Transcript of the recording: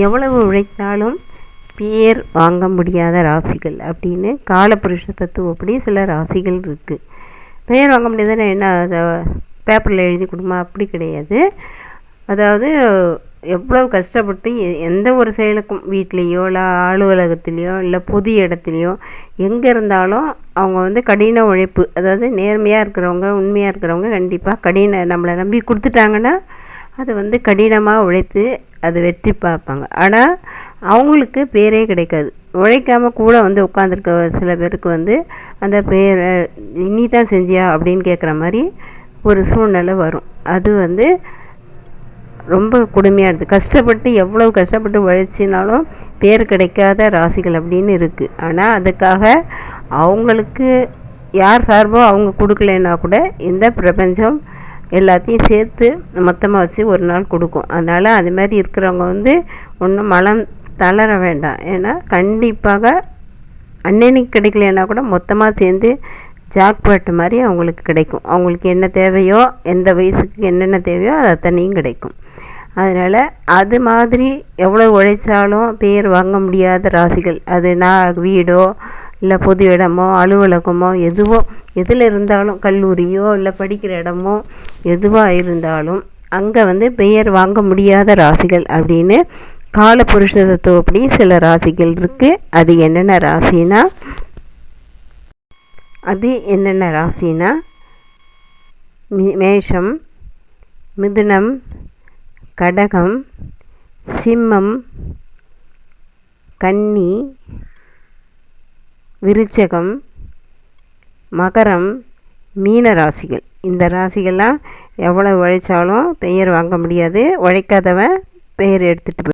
எவ்வளவு உழைத்தாலும் பேர் வாங்க முடியாத ராசிகள் அப்படின்னு காலபுருஷ தத்துவப்படி சில ராசிகள் இருக்குது. பெயர் வாங்க முடியாதுன்னா என்ன, அதை பேப்பரில் எழுதி கொடுமா அப்படி கிடையாது. அதாவது எவ்வளோ கஷ்டப்பட்டு எந்த ஒரு செயலுக்கும் வீட்லேயோ இல்லை அலுவலகத்துலேயோ இல்லை பொது இடத்துலையோ எங்கே இருந்தாலும் அவங்க கடின உழைப்பு, அதாவது நேர்மையாக இருக்கிறவங்க உண்மையாக இருக்கிறவங்க கண்டிப்பாக நம்மளை நம்பி கொடுத்துட்டாங்கன்னா அது கடினமாக உழைத்து அது வெற்றி பார்ப்பாங்க. ஆனால் அவங்களுக்கு பேரே கிடைக்காது. உழைக்காமல் கூட உட்காந்துருக்க சில பேருக்கு அந்த பேரை நீ தான் செஞ்சியா அப்படின்னு கேட்குற மாதிரி ஒரு சூழ்நிலை வரும். அது ரொம்ப கொடுமையாக இருக்குது. கஷ்டப்பட்டு எவ்வளோ கஷ்டப்பட்டு உழைச்சினாலும் பேர் கிடைக்காத ராசிகள் அப்படின்னு இருக்குது. ஆனால் அதுக்காக அவங்களுக்கு யார் சார்போ அவங்க கொடுக்கலன்னா கூட இந்த பிரபஞ்சம் எல்லாத்தையும் சேர்த்து மொத்தமாக வச்சு ஒரு நாள் கொடுக்கும். அதனால் அது மாதிரி இருக்கிறவங்க ஒன்றும் மனம் தளர வேண்டாம். ஏன்னா கண்டிப்பாக அன்னன்னைக்கு கிடைக்கலன்னா கூட மொத்தமாக சேர்ந்து ஜாக்பாட் மாதிரி அவங்களுக்கு கிடைக்கும். அவங்களுக்கு என்ன தேவையோ, எந்த வயசுக்கு என்னென்ன தேவையோ அது அத்தனையும் கிடைக்கும். அதனால் அது மாதிரி எவ்வளோ உழைச்சாலும் பேர் வாங்க முடியாத ராசிகள், அது வீடோ இல்லை பொது இடமோ அலுவலகமோ எதில் இருந்தாலும், கல்லூரியோ இல்லை படிக்கிற இடமோ எதுவாக இருந்தாலும் அங்கே பெயர் வாங்க முடியாத ராசிகள் அப்படின்னு காலபுருஷ தத்துவப்படி சில ராசிகள் இருக்குது. அது என்னென்ன ராசினா மேஷம், மிதுனம், கடகம், சிம்மம், கன்னி, விருச்சகம், மகரம், மீன ராசிகள். இந்த ராசிகள்லாம் எவ்வளோ உழைச்சாலும் பெயர் வாங்க முடியாது. உழைக்காதவன் பெயர் எடுத்துகிட்டு